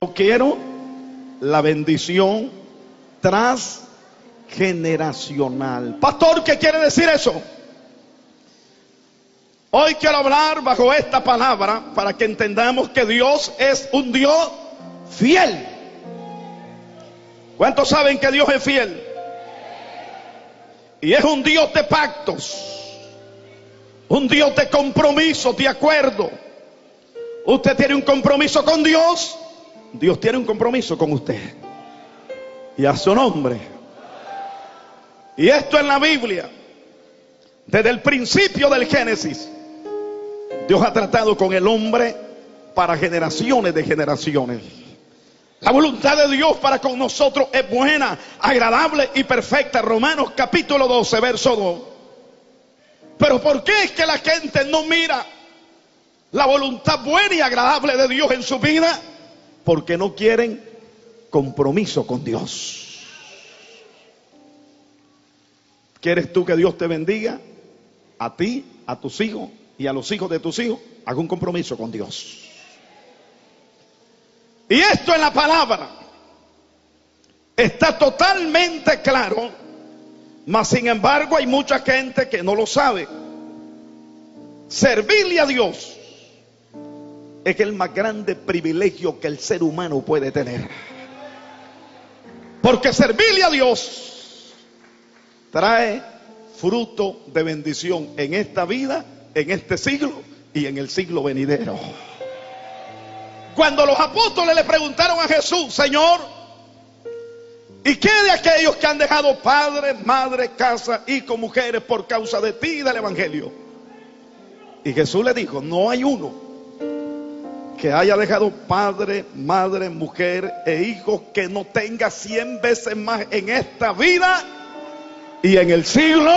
Yo quiero la bendición transgeneracional. Pastor, ¿qué quiere decir eso? Hoy quiero hablar bajo esta palabra para que entendamos que Dios es un Dios fiel. ¿Cuántos saben que Dios es fiel? Y es un Dios de pactos, un Dios de compromisos, de acuerdo. Usted tiene un compromiso con Dios, Dios tiene un compromiso con usted. Y a su nombre. Y esto en la Biblia, desde el principio del Génesis, Dios ha tratado con el hombre para generaciones de generaciones. La voluntad de Dios para con nosotros es buena, agradable y perfecta. Romanos capítulo 12, verso 2. Pero ¿por qué es que la gente no mira la voluntad buena y agradable de Dios en su vida? Porque no quieren compromiso con Dios. ¿Quieres tú que Dios te bendiga? A ti, a tus hijos y a los hijos de tus hijos. Haz un compromiso con Dios. Y esto en la palabra está totalmente claro, mas sin embargo hay mucha gente que no lo sabe. Servirle a Dios es el más grande privilegio que el ser humano puede tener. Porque servirle a Dios trae fruto de bendición en esta vida, en este siglo y en el siglo venidero. Cuando los apóstoles le preguntaron a Jesús: Señor, ¿y qué de aquellos que han dejado padre, madre, casa, hijos, mujeres por causa de ti y del evangelio? Y Jesús le dijo: no hay uno que haya dejado padre, madre, mujer e hijos que no tenga 100 veces más en esta vida y en el siglo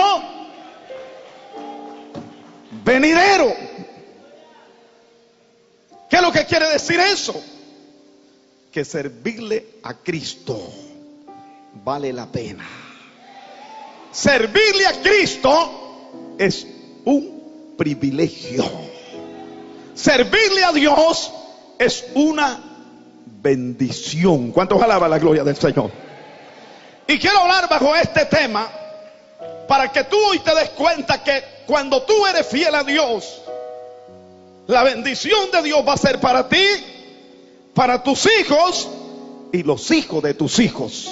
venidero. ¿Qué es lo que quiere decir eso? Que servirle a Cristo vale la pena. Servirle a Cristo es un privilegio. Servirle a Dios es una bendición. ¿Cuántos alaban la gloria del Señor? Y quiero hablar bajo este tema para que tú hoy te des cuenta que cuando tú eres fiel a Dios, la bendición de Dios va a ser para ti, para tus hijos y los hijos de tus hijos.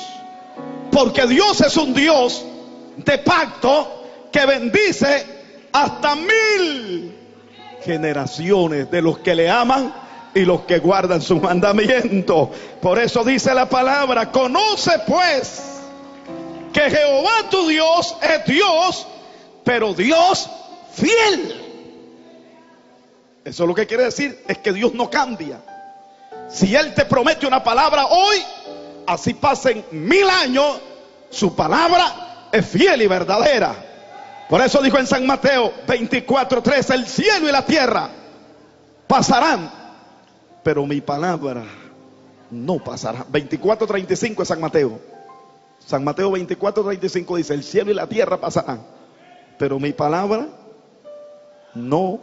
Porque Dios es un Dios de pacto que bendice hasta 1000 generaciones de los que le aman y los que guardan sus mandamientos. Por eso dice la palabra: conoce pues que Jehová tu Dios es Dios, pero Dios fiel. Eso lo que quiere decir es que Dios no cambia. Si Él te promete una palabra hoy, así pasen 1000 años, su palabra es fiel y verdadera. Por eso dijo en San Mateo 24:3: el cielo y la tierra pasarán, pero mi palabra no pasará. 24:35 es San Mateo. San Mateo 24:35 dice: el cielo y la tierra pasarán, pero mi palabra no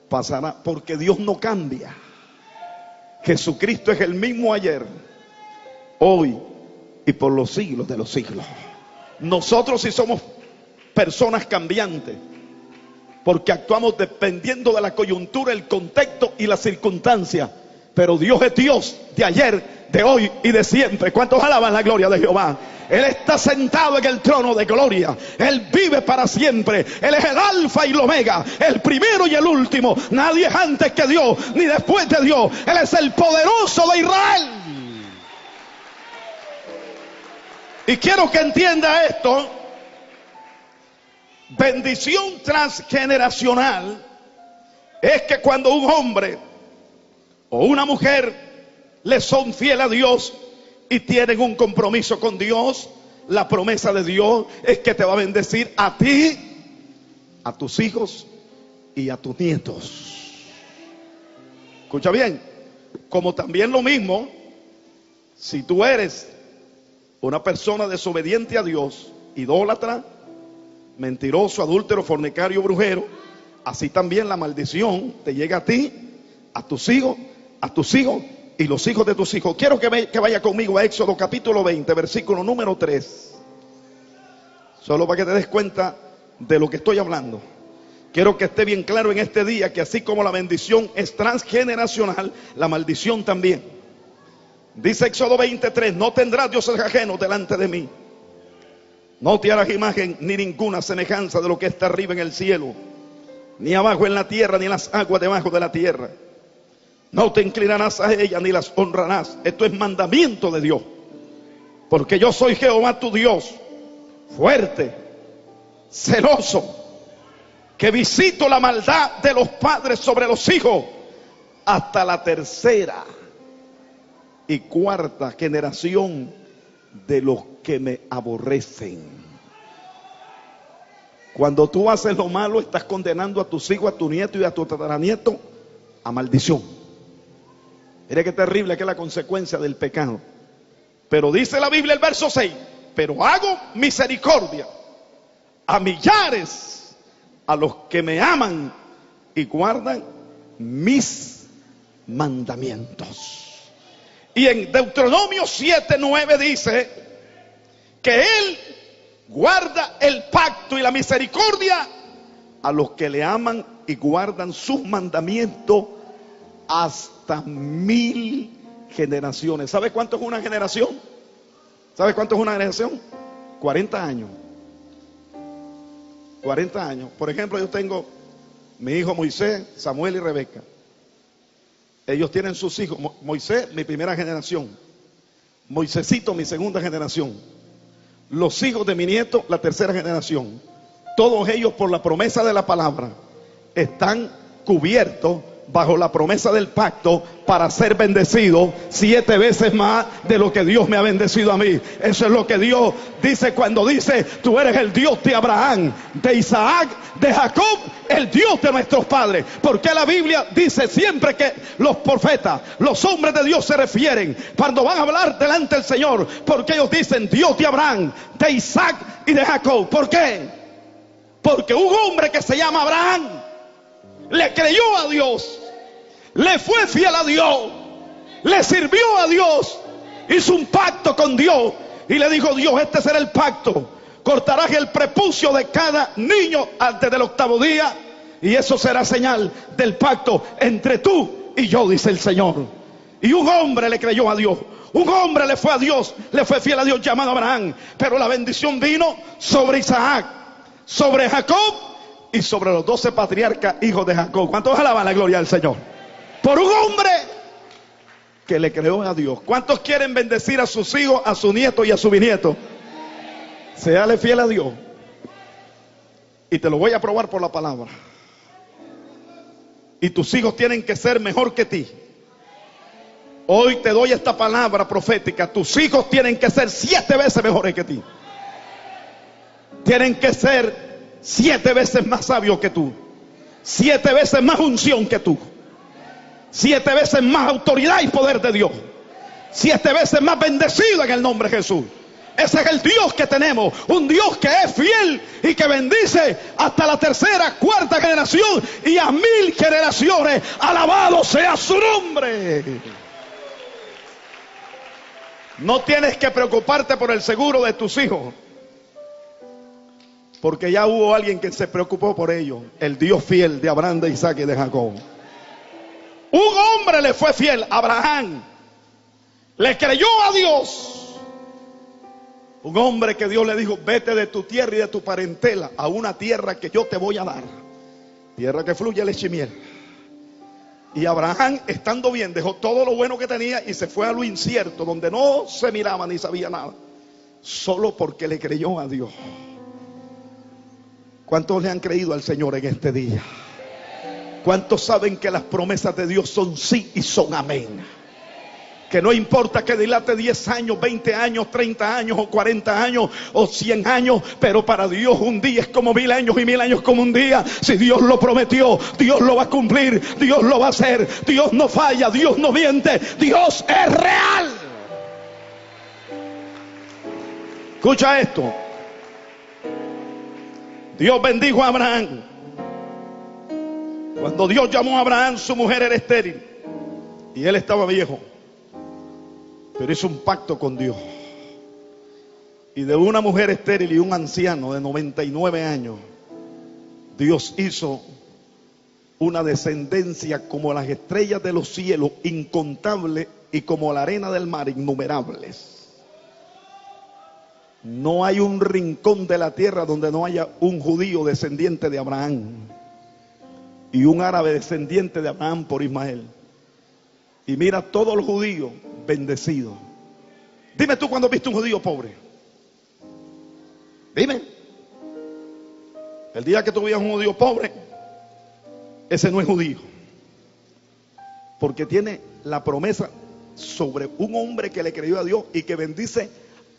pasará. Porque Dios no cambia. Jesucristo es el mismo ayer, hoy y por los siglos de los siglos. Nosotros sí somos personas cambiantes, porque actuamos dependiendo de la coyuntura, el contexto y la circunstancia. Pero Dios es Dios de ayer, de hoy y de siempre. ¿Cuántos alaban la gloria de Jehová? Él está sentado en el trono de gloria. Él vive para siempre. Él es el alfa y el omega, el primero y el último. Nadie es antes que Dios ni después de Dios. Él es el poderoso de Israel. Y quiero que entienda esto. Bendición transgeneracional es que cuando un hombre o una mujer le son fiel a Dios y tienen un compromiso con Dios, la promesa de Dios es que te va a bendecir a ti, a tus hijos y a tus nietos. Escucha bien, como también lo mismo, si tú eres una persona desobediente a Dios, idólatra, mentiroso, adúltero, fornicario, brujero, así también la maldición te llega a ti, a tus hijos y los hijos de tus hijos. Quiero que vaya conmigo a Éxodo capítulo 20, versículo número 3. Solo para que te des cuenta de lo que estoy hablando. Quiero que esté bien claro en este día que así como la bendición es transgeneracional, la maldición también. Dice Éxodo 23, no tendrás dioses ajenos delante de mí. No te harás imagen ni ninguna semejanza de lo que está arriba en el cielo, ni abajo en la tierra, ni en las aguas debajo de la tierra. No te inclinarás a ellas ni las honrarás. Esto es mandamiento de Dios. Porque yo soy Jehová tu Dios, fuerte, celoso, que visito la maldad de los padres sobre los hijos hasta la tercera y cuarta generación de los que me aborrecen. Cuando tú haces lo malo, estás condenando a tus hijos, a tu nieto y a tu tataranieto a maldición. Mire qué terrible que es la consecuencia del pecado. Pero dice la Biblia, el verso 6, pero hago misericordia a millares, a los que me aman y guardan mis mandamientos. Y en Deuteronomio 7:9 dice que Él guarda el pacto y la misericordia a los que le aman y guardan sus mandamientos hasta 1000 generaciones. ¿Sabe cuánto es una generación? ¿Sabe cuánto es una generación? 40 años. 40 años. Por ejemplo, yo tengo mi hijo Moisés, Samuel y Rebeca. Ellos tienen sus hijos. Moisés, mi primera generación. Moisésito, mi segunda generación. Los hijos de mi nieto, la tercera generación. Todos ellos, por la promesa de la palabra, están cubiertos bajo la promesa del pacto para ser bendecidos 7 veces más de lo que Dios me ha bendecido a mí. Eso es lo que Dios dice cuando dice: tú eres el Dios de Abraham, de Isaac, de Jacob, el Dios de nuestros padres. Porque la Biblia dice siempre que los profetas, los hombres de Dios se refieren cuando van a hablar delante del Señor, porque ellos dicen Dios de Abraham, de Isaac y de Jacob. ¿Por qué? Porque un hombre que se llama Abraham le creyó a Dios, le fue fiel a Dios, le sirvió a Dios, hizo un pacto con Dios y le dijo: Dios, este será el pacto, cortarás el prepucio de cada niño antes del 8º día y eso será señal del pacto entre tú y yo, dice el Señor. Y un hombre le creyó a Dios, un hombre le fue a Dios, le fue fiel a Dios, llamado Abraham. Pero la bendición vino sobre Isaac, sobre Jacob y sobre los 12 patriarcas hijos de Jacob. ¿Cuántos alaban la gloria del Señor? Por un hombre que le creó a Dios. ¿Cuántos quieren bendecir a sus hijos, a su nieto y a su bisnieto? Séale fiel a Dios. Y te lo voy a probar por la palabra. Y tus hijos tienen que ser mejor que ti. Hoy te doy esta palabra profética. Tus hijos tienen que ser 7 veces mejores que ti. Tienen que ser 7 veces más sabio que tú, 7 veces más unción que tú, 7 veces más autoridad y poder de Dios, 7 veces más bendecido en el nombre de Jesús. Ese es el Dios que tenemos, un Dios que es fiel y que bendice hasta la tercera, cuarta generación y a 1000 generaciones. Alabado sea su nombre. No tienes que preocuparte por el seguro de tus hijos, porque ya hubo alguien que se preocupó por ellos. El Dios fiel de Abraham, de Isaac y de Jacob. Un hombre le fue fiel, Abraham. Le creyó a Dios. Un hombre que Dios le dijo: vete de tu tierra y de tu parentela a una tierra que yo te voy a dar. Tierra que fluye leche y miel. Y Abraham, estando bien, dejó todo lo bueno que tenía y se fue a lo incierto, donde no se miraba ni sabía nada. Solo porque le creyó a Dios. ¿Cuántos le han creído al Señor en este día? ¿Cuántos saben que las promesas de Dios son sí y son amén? Que no importa que dilate 10 años, 20 años, 30 años o 40 años o 100 años, pero para Dios un día es como 1000 años y 1000 años como un día. Si Dios lo prometió, Dios lo va a cumplir, Dios lo va a hacer. Dios no falla, Dios no miente, Dios es real. Escucha esto. Dios bendijo a Abraham. Cuando Dios llamó a Abraham, su mujer era estéril y él estaba viejo. pero hizo un pacto con Dios. Y de una mujer estéril y un anciano de 99 años, Dios hizo una descendencia como las estrellas de los cielos, incontables, y como la arena del mar, innumerables. No hay un rincón de la tierra donde no haya un judío descendiente de Abraham y un árabe descendiente de Abraham por Ismael. Y mira todos los judíos bendecidos. Dime tú cuando viste un judío pobre. Dime. El día que tú veas un judío pobre, ese no es judío. Porque tiene la promesa sobre un hombre que le creyó a Dios y que bendice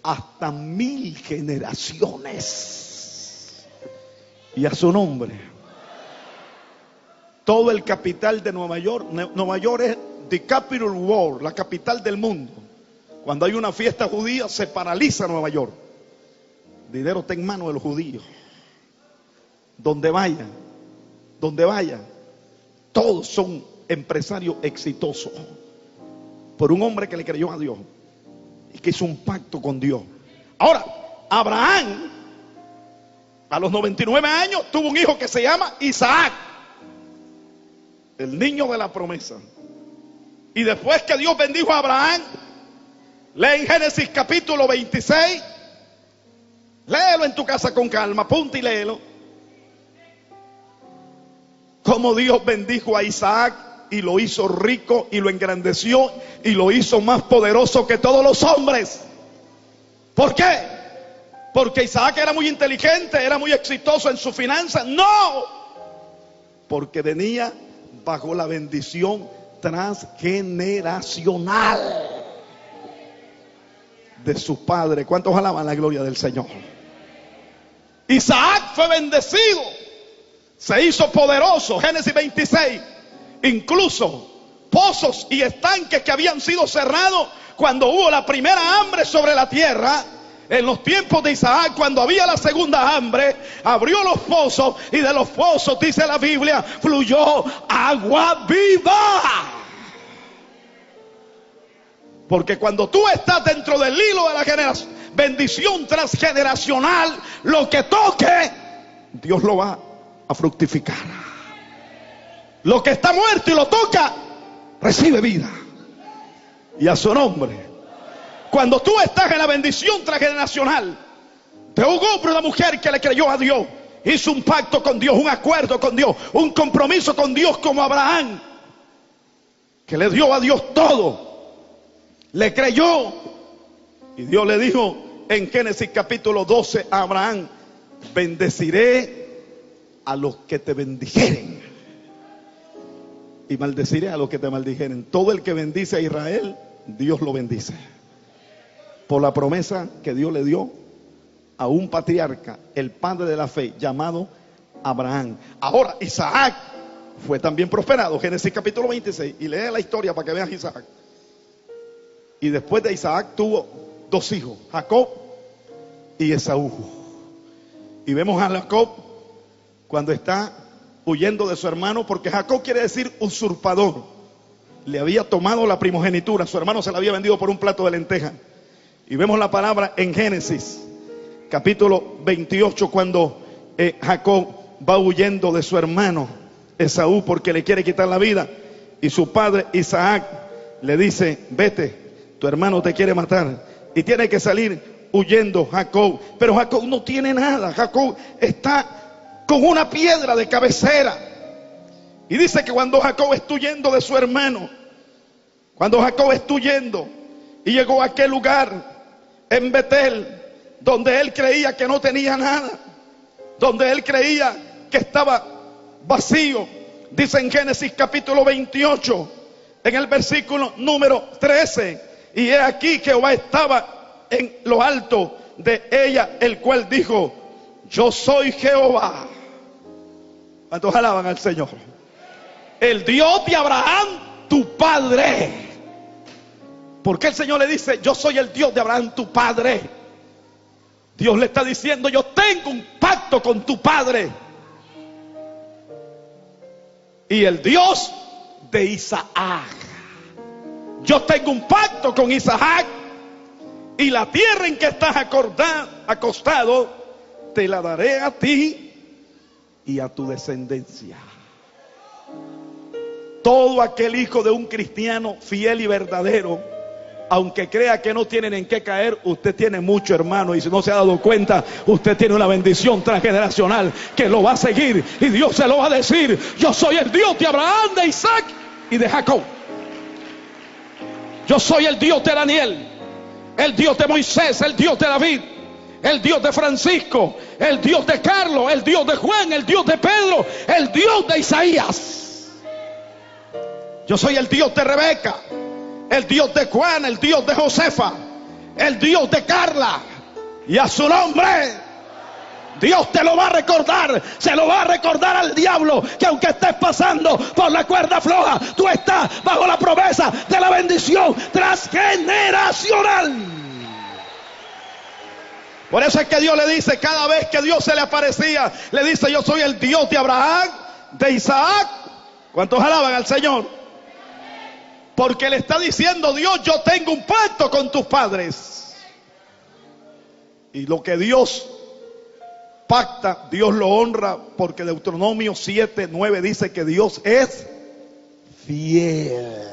hasta 1000 generaciones. Y a su nombre. Todo el capital de Nueva York. Nueva York es the capital world, la capital del mundo. Cuando hay una fiesta judía se paraliza Nueva York. Dinero está en manos de los judíos. Donde vayan, todos son empresarios exitosos por un hombre que le creyó a Dios y que hizo un pacto con Dios. Ahora, Abraham a los 99 años tuvo un hijo que se llama Isaac, el niño de la promesa. Y después que Dios bendijo a Abraham, lee en Génesis capítulo 26, léelo en tu casa con calma, apunta y léelo. Cómo Dios bendijo a Isaac y lo hizo rico y lo engrandeció y lo hizo más poderoso que todos los hombres. ¿Por qué? Porque Isaac era muy inteligente, era muy exitoso en su finanzas. No, porque venía bajo la bendición transgeneracional de su padre. ¿Cuántos alaban la gloria del Señor? Isaac fue bendecido, se hizo poderoso. Génesis 26. Incluso pozos y estanques que habían sido cerrados cuando hubo la primera hambre sobre la tierra, en los tiempos de Isaac, cuando había la segunda hambre, abrió los pozos y de los pozos, dice la Biblia, fluyó agua viva. Porque cuando tú estás dentro del hilo de la bendición transgeneracional, lo que toque, Dios lo va a fructificar. Lo que está muerto y lo toca, recibe vida. Y a su nombre. Cuando tú estás en la bendición transgeneracional de un hombre o una mujer que le creyó a Dios, hizo un pacto con Dios, un acuerdo con Dios, un compromiso con Dios, como Abraham, que le dio a Dios todo, le creyó. Y Dios le dijo en Génesis capítulo 12 a Abraham: bendeciré a los que te bendijeren y maldeciré a los que te maldijeren. Todo el que bendice a Israel, Dios lo bendice, por la promesa que Dios le dio a un patriarca, el padre de la fe, llamado Abraham. Ahora, Isaac fue también prosperado. Génesis capítulo 26. Y lee la historia para que veas Isaac. Y después de Isaac tuvo 2 hijos, Jacob y Esaú. Y vemos a Jacob cuando está huyendo de su hermano, porque Jacob quiere decir usurpador. Le había tomado la primogenitura, su hermano se la había vendido por un plato de lentejas. Y vemos la palabra en Génesis capítulo 28, cuando Jacob va huyendo de su hermano Esaú porque le quiere quitar la vida. Y su padre Isaac le dice: vete, tu hermano te quiere matar. Y tiene que salir huyendo Jacob. Pero Jacob no tiene nada. Jacob está con una piedra de cabecera. Y dice que cuando Jacob está huyendo de su hermano, cuando Jacob está huyendo y llegó a aquel lugar en Betel, donde él creía que no tenía nada, donde él creía que estaba vacío, dice en Génesis capítulo 28, en el versículo número 13: y he aquí que Jehová estaba en lo alto de ella, el cual dijo: yo soy Jehová. ¿Cuántos alaban al Señor? El Dios de Abraham, tu padre. ¿Por qué el Señor le dice: yo soy el Dios de Abraham, tu padre? Dios le está diciendo: yo tengo un pacto con tu padre. Y el Dios de Isaac. yo tengo un pacto con Isaac, y la tierra en que estás acostado, te la daré a ti y a tu descendencia. Todo aquel hijo de un cristiano fiel y verdadero, aunque crea que no tienen en qué caer, usted tiene mucho, hermano, y si no se ha dado cuenta, usted tiene una bendición transgeneracional que lo va a seguir, y Dios se lo va a decir: yo soy el Dios de Abraham, de Isaac y de Jacob. Yo soy el Dios de Daniel, el Dios de Moisés, el Dios de David, el Dios de Francisco, el Dios de Carlos, el Dios de Juan, el Dios de Pedro, el Dios de Isaías. Yo soy el Dios de Rebeca, el Dios de Juan, el Dios de Josefa, el Dios de Carla. Y a su nombre, Dios te lo va a recordar. Se lo va a recordar al diablo, que aunque estés pasando por la cuerda floja, tú estás bajo la promesa de la bendición transgeneracional. Por eso es que Dios le dice, cada vez que Dios se le aparecía, le dice: yo soy el Dios de Abraham, de Isaac. ¿Cuántos alaban al Señor? Porque le está diciendo Dios: yo tengo un pacto con tus padres. Y lo que Dios pacta, Dios lo honra, porque Deuteronomio 7:9 dice que Dios es fiel.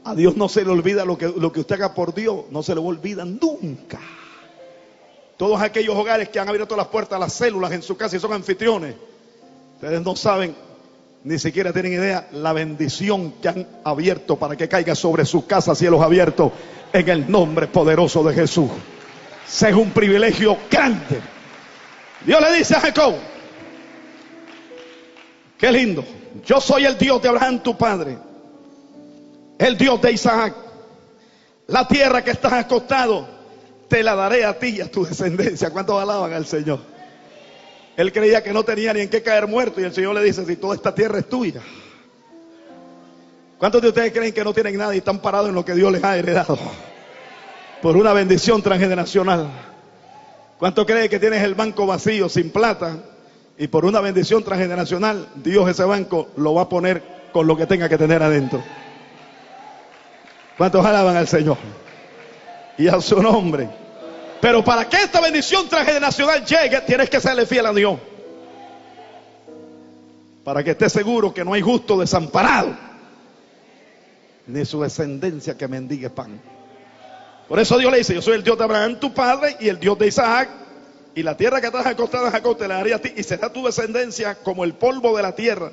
A Dios no se le olvida lo que usted haga por Dios, no se le olvida nunca. Todos aquellos hogares que han abierto las puertas a las células en su casa y son anfitriones, ustedes no saben, ni siquiera tienen idea la bendición que han abierto para que caiga sobre sus casas cielos abiertos en el nombre poderoso de Jesús. Ese es un privilegio grande. Dios le dice a Jacob: qué lindo, yo soy el Dios de Abraham tu padre, el Dios de Isaac. La tierra que estás acostado te la daré a ti y a tu descendencia. ¿Cuántos alaban al Señor? Él creía que no tenía ni en qué caer muerto, y el Señor le dice: si toda esta tierra es tuya. ¿Cuántos de ustedes creen que no tienen nada y están parados en lo que Dios les ha heredado? Por una bendición transgeneracional. ¿Cuántos creen que tienes el banco vacío, sin plata, y por una bendición transgeneracional, Dios ese banco lo va a poner con lo que tenga que tener adentro? ¿Cuántos alaban al Señor? Y a su nombre. Pero para que esta bendición transgeneracional llegue, tienes que serle fiel a Dios. Para que estés seguro que no hay justo desamparado, ni su descendencia que mendigue pan. Por eso Dios le dice: yo soy el Dios de Abraham tu padre y el Dios de Isaac. Y la tierra que estás acostada, Jacob, te la daré a ti, y será tu descendencia como el polvo de la tierra.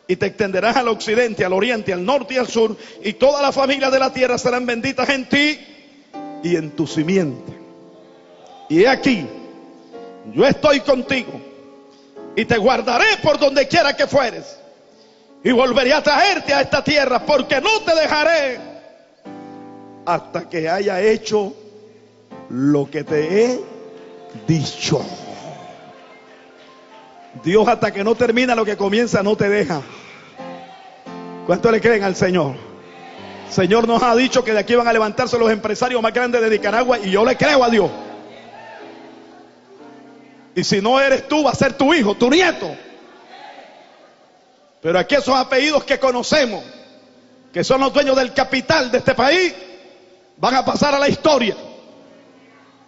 Y te extenderás al occidente, al oriente, al norte y al sur. Y todas las familias de la tierra serán benditas en ti y en tu simiente. Y he aquí, yo estoy contigo y te guardaré por donde quiera que fueres, y volveré a traerte a esta tierra, porque no te dejaré hasta que haya hecho lo que te he dicho. Dios, hasta que no termina lo que comienza, no te deja. ¿Cuánto le creen al Señor? Señor nos ha dicho que de aquí van a levantarse los empresarios más grandes de Nicaragua, y yo le creo a Dios. Y si no eres tú, va a ser tu hijo, tu nieto. Pero aquí esos apellidos que conocemos, que son los dueños del capital de este país, van a pasar a la historia.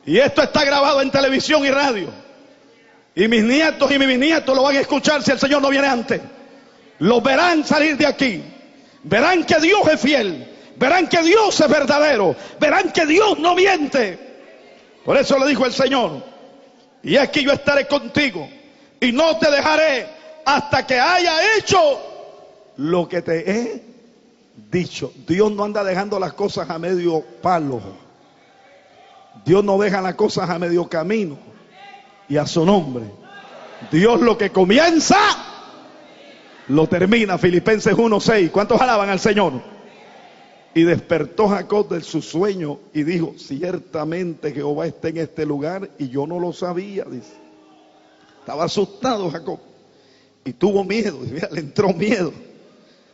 Y esto está grabado en televisión y radio. Y mis nietos y mis bisnietos lo van a escuchar si el Señor no viene antes. Lo verán salir de aquí. Verán que Dios es fiel. Verán que Dios es verdadero. Verán que Dios no miente. Por eso le dijo el Señor: y aquí yo estaré contigo y no te dejaré hasta que haya hecho lo que te he dicho. Dios no anda dejando las cosas a medio palo. Dios no deja las cosas a medio camino. Y a su nombre, Dios lo que comienza lo termina. Filipenses 1:6. ¿Cuántos alaban al Señor? Y despertó Jacob de su sueño y dijo: ciertamente Jehová está en este lugar, y yo no lo sabía. Dice, estaba asustado Jacob y tuvo miedo. Le entró miedo.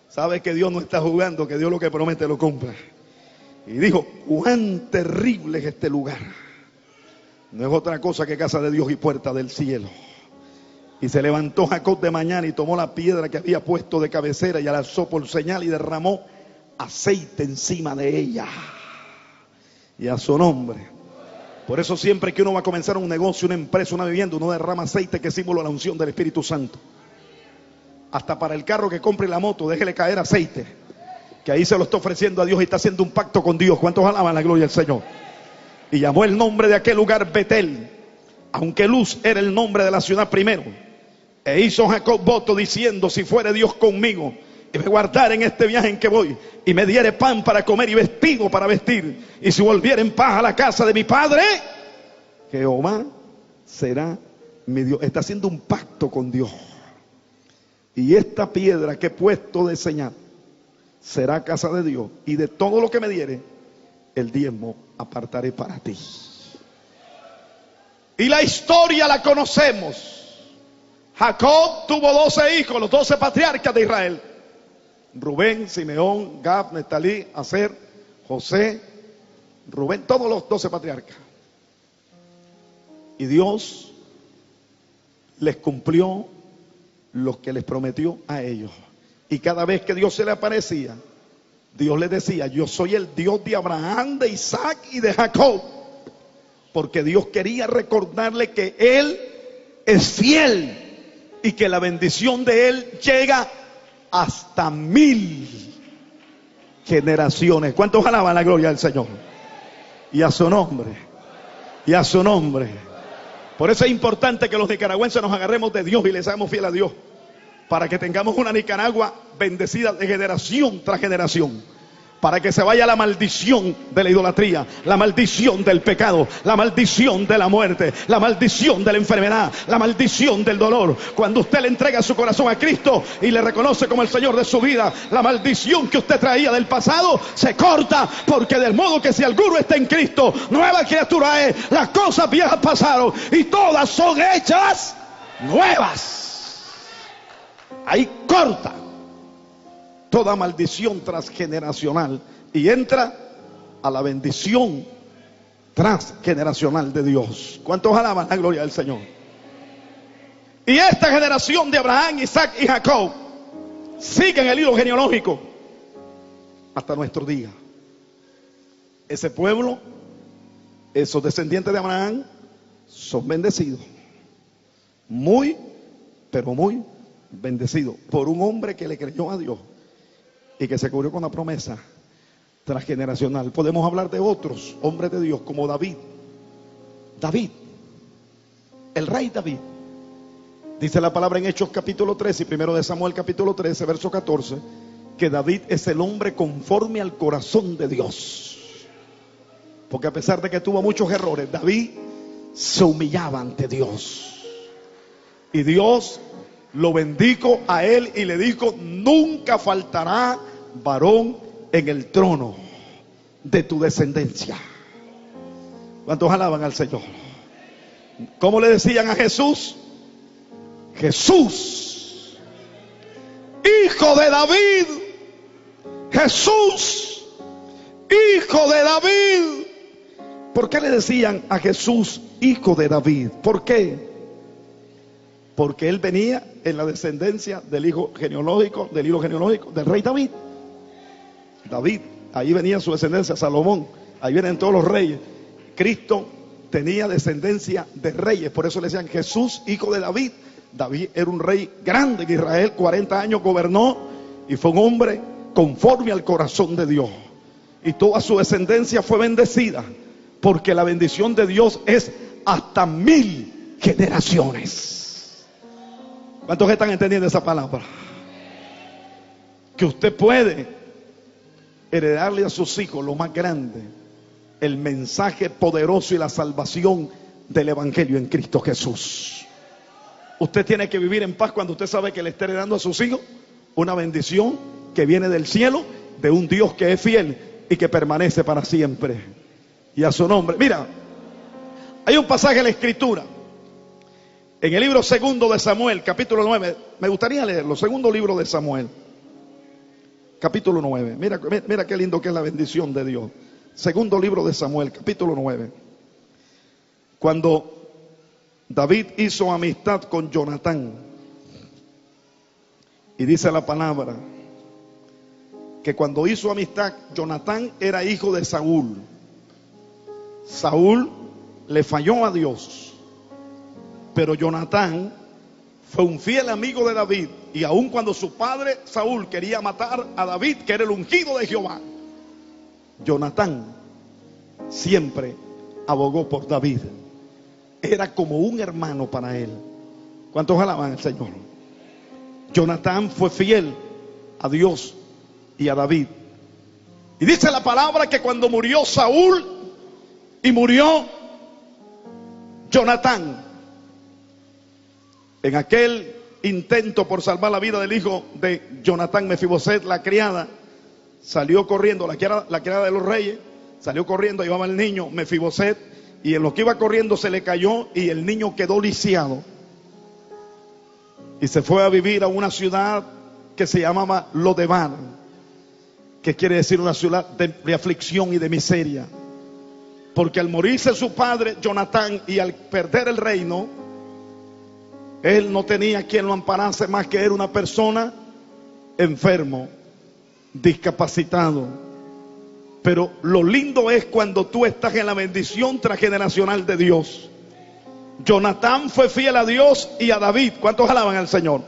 Sabe que Dios no está jugando, que Dios lo que promete lo cumple. Y dijo: cuán terrible es este lugar. No es otra cosa que casa de Dios y puerta del cielo. Y se levantó Jacob de mañana y tomó la piedra que había puesto de cabecera y la alzó por señal, y derramó aceite encima de ella. Y a su nombre. Por eso siempre que uno va a comenzar un negocio, una empresa, una vivienda, uno derrama aceite, que es símbolo de la unción del Espíritu Santo. Hasta para el carro que compre, la moto, déjele caer aceite, que ahí se lo está ofreciendo a Dios y está haciendo un pacto con Dios. ¿Cuántos alaban la gloria del Señor? Y llamó el nombre de aquel lugar Betel, aunque Luz era el nombre de la ciudad primero. E hizo Jacob voto diciendo: si fuere Dios conmigo, y me guardara en este viaje en que voy, y me diere pan para comer y vestido para vestir, y si volviera en paz a la casa de mi padre, Jehová será mi Dios. Está haciendo un pacto con Dios. Y esta piedra que he puesto de señal será casa de Dios, y de todo lo que me diere, el diezmo apartaré para ti. Y la historia la conocemos. Jacob tuvo 12 hijos, los 12 patriarcas de Israel: Rubén, Simeón, Gad, Neftalí, Aser, José, Rubén, todos los 12 patriarcas. Y Dios les cumplió lo que les prometió a ellos. Y cada vez que Dios se le aparecía, Dios les decía: yo soy el Dios de Abraham, de Isaac y de Jacob. Porque Dios quería recordarle que Él es fiel y que la bendición de Él llega hasta 1000 generaciones. ¿Cuántos alaban la gloria del Señor? Y a su nombre. Y a su nombre. Por eso es importante que los nicaragüenses nos agarremos de Dios y le seamos fieles a Dios, para que tengamos una Nicaragua bendecida de generación tras generación. Para que se vaya la maldición de la idolatría, la maldición del pecado, la maldición de la muerte, la maldición de la enfermedad, la maldición del dolor. Cuando usted le entrega su corazón a Cristo y le reconoce como el Señor de su vida, la maldición que usted traía del pasado se corta, porque del modo que si alguno está en Cristo, nueva criatura es. Las cosas viejas pasaron y todas son hechas nuevas. Ahí corta toda maldición transgeneracional y entra a la bendición transgeneracional de Dios. ¿Cuántos alaban la gloria del Señor? Y esta generación de Abraham, Isaac y Jacob sigue en el hilo genealógico hasta nuestro día. Ese pueblo, esos descendientes de Abraham, son bendecidos. Muy, pero muy bendecidos por un hombre que le creyó a Dios y que se cubrió con la promesa transgeneracional. Podemos hablar de otros hombres de Dios como David. David, el rey David. Dice la palabra en Hechos capítulo 13 y primero de Samuel capítulo 13 verso 14, que David es el hombre conforme al corazón de Dios. Porque a pesar de que tuvo muchos errores, David se humillaba ante Dios. Y Dios lo bendijo a él y le dijo: nunca faltará varón en el trono de tu descendencia. ¿Cuántos alaban al Señor? ¿Cómo le decían a Jesús? Jesús, hijo de David. Jesús, hijo de David. ¿Por qué le decían a Jesús hijo de David? ¿Por qué? Porque él venía en la descendencia del hilo genealógico del rey David. David, ahí venía su descendencia, Salomón, ahí vienen todos los reyes. Cristo tenía descendencia de reyes, por eso le decían Jesús, hijo de David. David era un rey grande en Israel, 40 años gobernó y fue un hombre conforme al corazón de Dios. Y toda su descendencia fue bendecida, porque la bendición de Dios es hasta 1000 generaciones. ¿Cuántos están entendiendo esa palabra? Que usted puede heredarle a sus hijos lo más grande, el mensaje poderoso y la salvación del evangelio en Cristo Jesús. Usted tiene que vivir en paz cuando usted sabe que le está heredando a sus hijos una bendición que viene del cielo, de un Dios que es fiel y que permanece para siempre. Y a su nombre. Mira, hay un pasaje en la Escritura, en el libro segundo de Samuel, capítulo 9. Me gustaría leerlo. Segundo libro de Samuel, capítulo 9. Mira qué lindo que es la bendición de Dios. Segundo libro de Samuel, capítulo 9. Cuando David hizo amistad con Jonatán, y dice la palabra que cuando hizo amistad, Jonatán era hijo de Saúl. Saúl le falló a Dios, pero Jonatán fue un fiel amigo de David. Y aun cuando su padre Saúl quería matar a David, que era el ungido de Jehová, Jonatán siempre abogó por David. Era como un hermano para él. ¿Cuántos alaban al Señor? Jonatán fue fiel a Dios y a David. Y dice la palabra que cuando murió Saúl y murió Jonatán, en aquel intento por salvar la vida del hijo de Jonatán, Mefiboset, la criada, salió corriendo, la criada de los reyes, salió corriendo, llevaba al niño Mefiboset, y en lo que iba corriendo se le cayó y el niño quedó lisiado. Y se fue a vivir a una ciudad que se llamaba Lodebar, que quiere decir una ciudad de aflicción y de miseria. Porque al morirse su padre Jonatán y al perder el reino, él no tenía quien lo amparase más que era una persona enfermo, discapacitado. Pero lo lindo es cuando tú estás en la bendición transgeneracional de Dios. Jonatán fue fiel a Dios y a David. ¿Cuántos alaban al Señor?